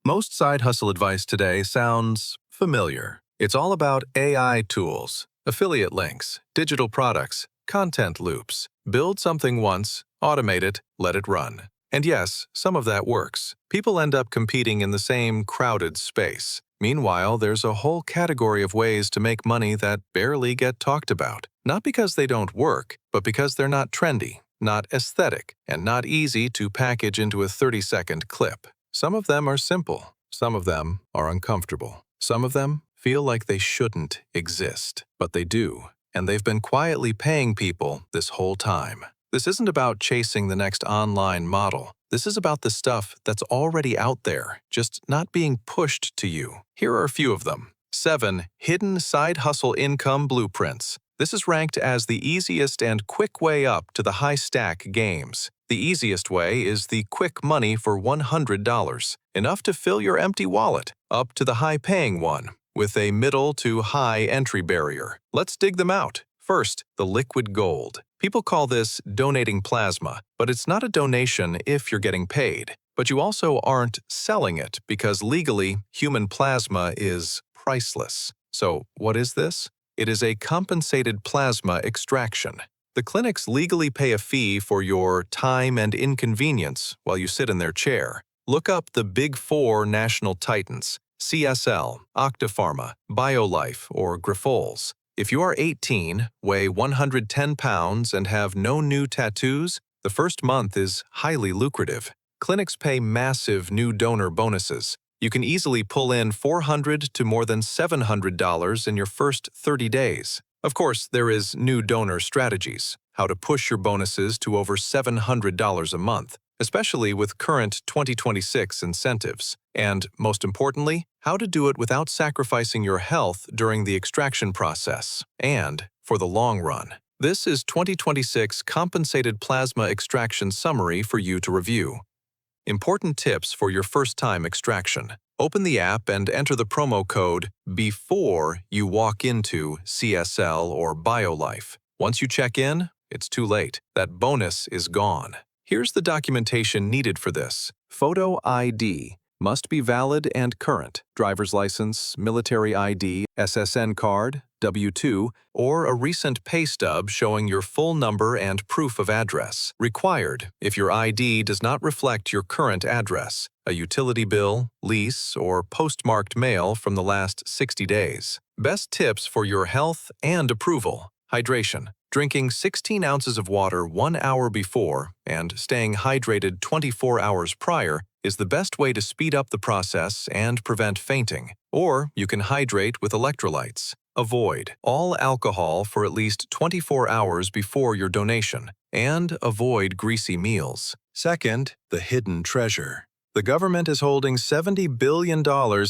Most side hustle advice today sounds familiar. It's all about AI tools, affiliate links, digital products, content loops. Build something once, automate it, let it run. And yes, some of that works. People end up competing in the same crowded space. Meanwhile, there's a whole category of ways to make money that barely get talked about. Not because they don't work, but because they're not trendy, not aesthetic, and not easy to package into a 30-second clip. Some of them are simple. Some of them are uncomfortable. Some of them feel like they shouldn't exist, but they do. And they've been quietly paying people this whole time. This isn't about chasing the next online model. This is about the stuff that's already out there, just not being pushed to you. Here are a few of them. 7 Hidden Side Hustle Income Blueprints. This is ranked as the easiest and quick way up to the high-stack games. The easiest way is the quick money for $100, enough to fill your empty wallet, up to the high-paying one, with a middle to high entry barrier. Let's dig them out. First, the liquid gold. People call this donating plasma, but it's not a donation if you're getting paid. But you also aren't selling it because legally, human plasma is priceless. So what is this? It is a compensated plasma extraction. The clinics legally pay a fee for your time and inconvenience while you sit in their chair. Look up the Big 4 national titans: CSL, Octapharma, BioLife, or Grifols. If you are 18, weigh 110 pounds, and have no new tattoos, the first month is highly lucrative. Clinics pay massive new donor bonuses. You can easily pull in $400 to more than $700 in your first 30 days. Of course, there is new donor strategies, how to push your bonuses to over $700 a month, especially with current 2026 incentives. And, most importantly, how to do it without sacrificing your health during the extraction process, and for the long run. This is 2026 Compensated Plasma Extraction Summary for you to review. Important tips for your first-time extraction. Open the app and enter the promo code before you walk into CSL or BioLife. Once you check in, it's too late. That bonus is gone. Here's the documentation needed for this. Photo ID must be valid and current. Driver's license, military ID, SSN card, W-2, or a recent pay stub showing your full number and proof of address. Required if your ID does not reflect your current address, a utility bill, lease, or postmarked mail from the last 60 days. Best tips for your health and approval. Hydration. Drinking 16 ounces of water 1 hour before and staying hydrated 24 hours prior is the best way to speed up the process and prevent fainting. Or you can hydrate with electrolytes. Avoid all alcohol for at least 24 hours before your donation, and avoid greasy meals. Second, the hidden treasure. The government is holding $70 billion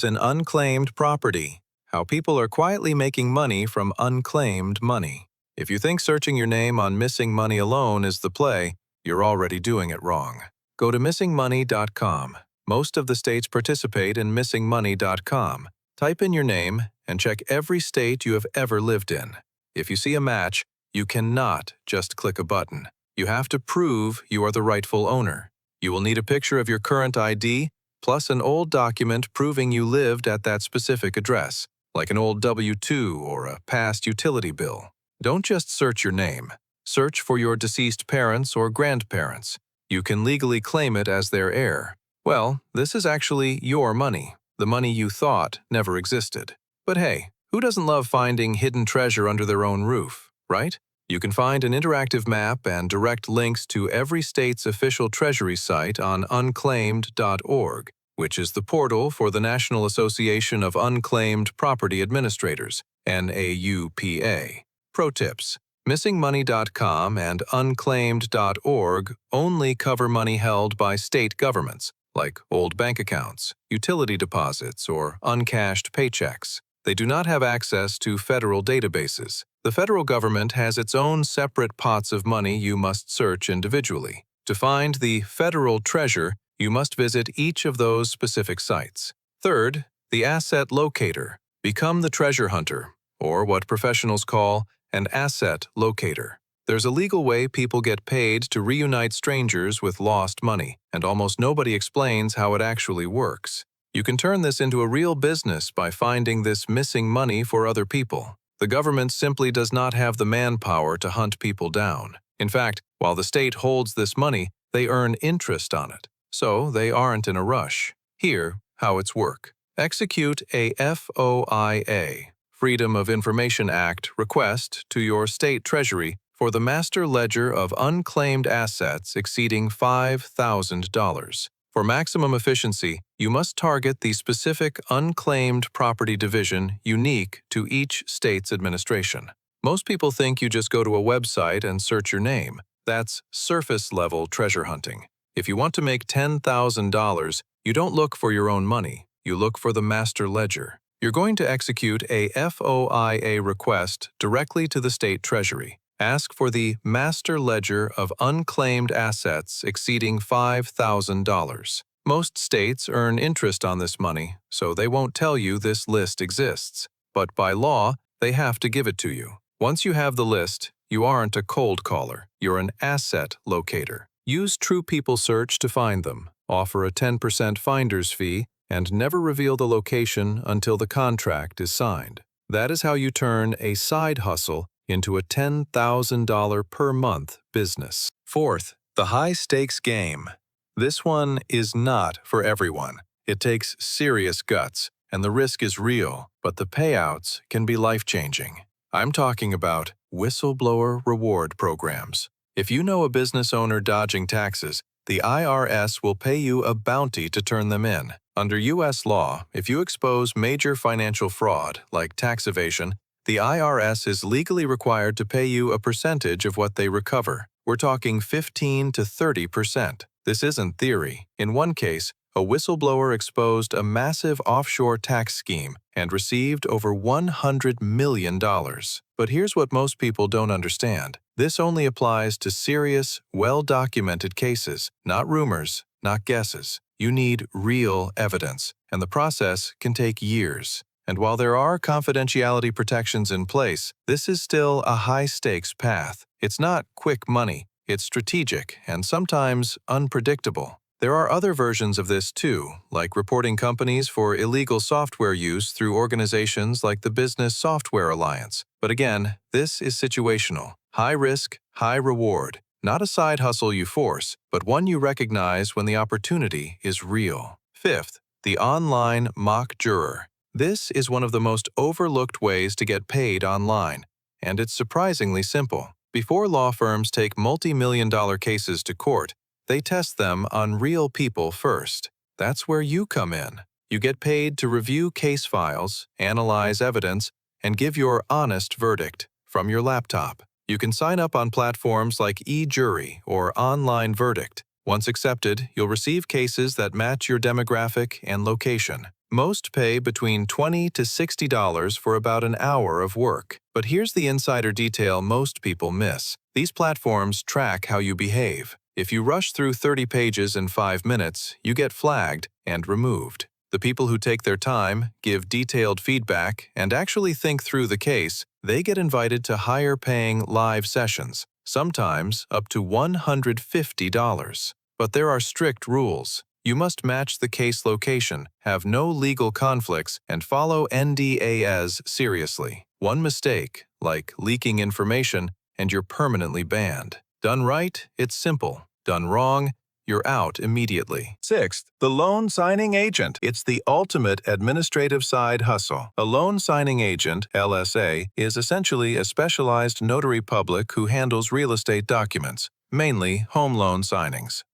in unclaimed property. How people are quietly making money from unclaimed money. If you think searching your name on missing money alone is the play, you're already doing it wrong. Go to missingmoney.com. Most of the states participate in missingmoney.com. Type in your name and check every state you have ever lived in. If you see a match, you cannot just click a button. You have to prove you are the rightful owner. You will need a picture of your current ID, plus an old document proving you lived at that specific address, like an old W-2 or a past utility bill. Don't just search your name. Search for your deceased parents or grandparents. You can legally claim it as their heir. Well, this is actually your money, the money you thought never existed. But hey, who doesn't love finding hidden treasure under their own roof, right? You can find an interactive map and direct links to every state's official treasury site on unclaimed.org, which is the portal for the National Association of Unclaimed Property Administrators, NAUPA. Pro tips: missingmoney.com and unclaimed.org only cover money held by state governments, like old bank accounts, utility deposits, or uncashed paychecks. They do not have access to federal databases. The federal government has its own separate pots of money you must search individually. To find the federal treasure, you must visit each of those specific sites. Third, the asset locator. Become the treasure hunter, or what professionals call an asset locator. There's a legal way people get paid to reunite strangers with lost money, and almost nobody explains how it actually works. You can turn this into a real business by finding this missing money for other people. The government simply does not have the manpower to hunt people down. In fact, while the state holds this money, they earn interest on it, so they aren't in a rush. Here, how it's work. Execute a FOIA, Freedom of Information Act, request to your state treasury for the master ledger of unclaimed assets exceeding $5,000. For maximum efficiency, you must target the specific unclaimed property division unique to each state's administration. Most people think you just go to a website and search your name. That's surface-level treasure hunting. If you want to make $10,000, you don't look for your own money. You look for the master ledger. You're going to execute a FOIA request directly to the state treasury. Ask for the master ledger of unclaimed assets exceeding $5,000. Most states earn interest on this money, so they won't tell you this list exists. But by law, they have to give it to you. Once you have the list, you aren't a cold caller. You're an asset locator. Use True People Search to find them. Offer a 10% finder's fee, and never reveal the location until the contract is signed. That is how you turn a side hustle into a $10,000 per month business. Fourth, the high-stakes game. This one is not for everyone. It takes serious guts, and the risk is real, but the payouts can be life-changing. I'm talking about whistleblower reward programs. If you know a business owner dodging taxes, the IRS will pay you a bounty to turn them in. Under U.S. law, if you expose major financial fraud, like tax evasion, the IRS is legally required to pay you a percentage of what they recover. We're talking 15 to 30%. This isn't theory. In one case, a whistleblower exposed a massive offshore tax scheme and received over $100 million. But here's what most people don't understand. This only applies to serious, well-documented cases, not rumors, not guesses. You need real evidence, and the process can take years. And while there are confidentiality protections in place, this is still a high-stakes path. It's not quick money. It's strategic and sometimes unpredictable. There are other versions of this too, like reporting companies for illegal software use through organizations like the Business Software Alliance. But again, this is situational. High risk, high reward. Not a side hustle you force, but one you recognize when the opportunity is real. Fifth, the online mock juror. This is one of the most overlooked ways to get paid online, and it's surprisingly simple. Before law firms take multi-million-dollar cases to court, they test them on real people first. That's where you come in. You get paid to review case files, analyze evidence, and give your honest verdict from your laptop. You can sign up on platforms like eJury or Online Verdict. Once accepted, you'll receive cases that match your demographic and location. Most pay between $20 to $60 for about an hour of work. But here's the insider detail most people miss. These platforms track how you behave. If you rush through 30 pages in 5 minutes, you get flagged and removed. The people who take their time, give detailed feedback, and actually think through the case, they get invited to higher-paying live sessions, sometimes up to $150. But there are strict rules. You must match the case location, have no legal conflicts, and follow NDAs seriously. One mistake, like leaking information, and you're permanently banned. Done right, it's simple. Done wrong, you're out immediately. Sixth, the loan signing agent. It's the ultimate administrative side hustle. A loan signing agent, LSA, is essentially a specialized notary public who handles real estate documents, mainly home loan signings.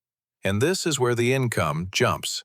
And this is where the income jumps.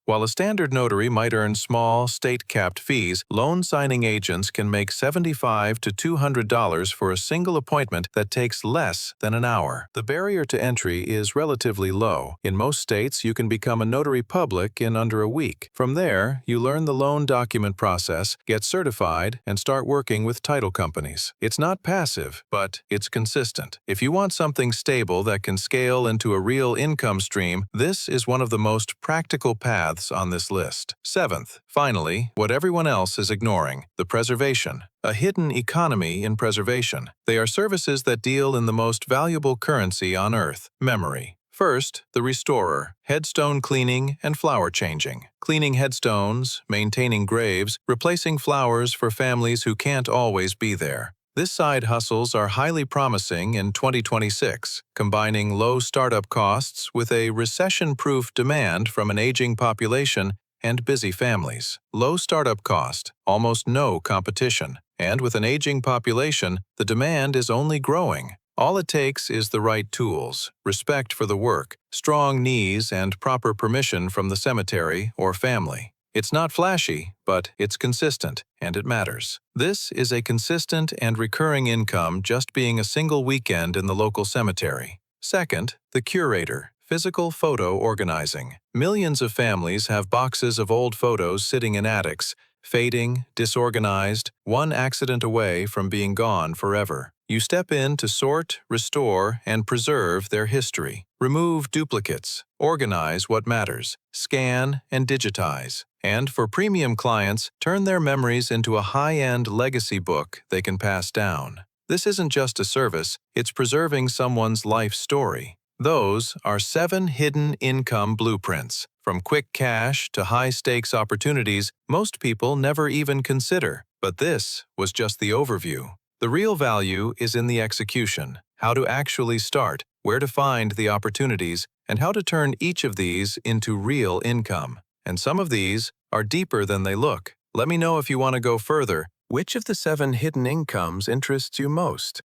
While a standard notary might earn small, state-capped fees, loan signing agents can make $75 to $200 for a single appointment that takes less than an hour. The barrier to entry is relatively low. In most states, you can become a notary public in under a week. From there, you learn the loan document process, get certified, and start working with title companies. It's not passive, but it's consistent. If you want something stable that can scale into a real income stream, this is one of the most practical paths on this list. Seventh, finally, what everyone else is ignoring, the preservation. A hidden economy in preservation. They are services that deal in the most valuable currency on Earth, memory. First, the restorer, headstone cleaning and flower changing. Cleaning headstones, maintaining graves, replacing flowers for families who can't always be there. This side hustles are highly promising in 2026, combining low startup costs with a recession-proof demand from an aging population and busy families. Low startup cost, almost no competition. And with an aging population, the demand is only growing. All it takes is the right tools, respect for the work, strong knees, and proper permission from the cemetery or family. It's not flashy, but it's consistent, and it matters. This is a consistent and recurring income just being a single weekend in the local cemetery. Second, the curator, physical photo organizing. Millions of families have boxes of old photos sitting in attics, fading, disorganized, one accident away from being gone forever. You step in to sort, restore, and preserve their history. Remove duplicates, organize what matters, scan and digitize. And for premium clients, turn their memories into a high-end legacy book they can pass down. This isn't just a service, it's preserving someone's life story. Those are 7 hidden income blueprints. From quick cash to high-stakes opportunities most people never even consider. But this was just the overview. The real value is in the execution, how to actually start, where to find the opportunities, and how to turn each of these into real income. And some of these are deeper than they look. Let me know if you want to go further. Which of the 7 hidden incomes interests you most?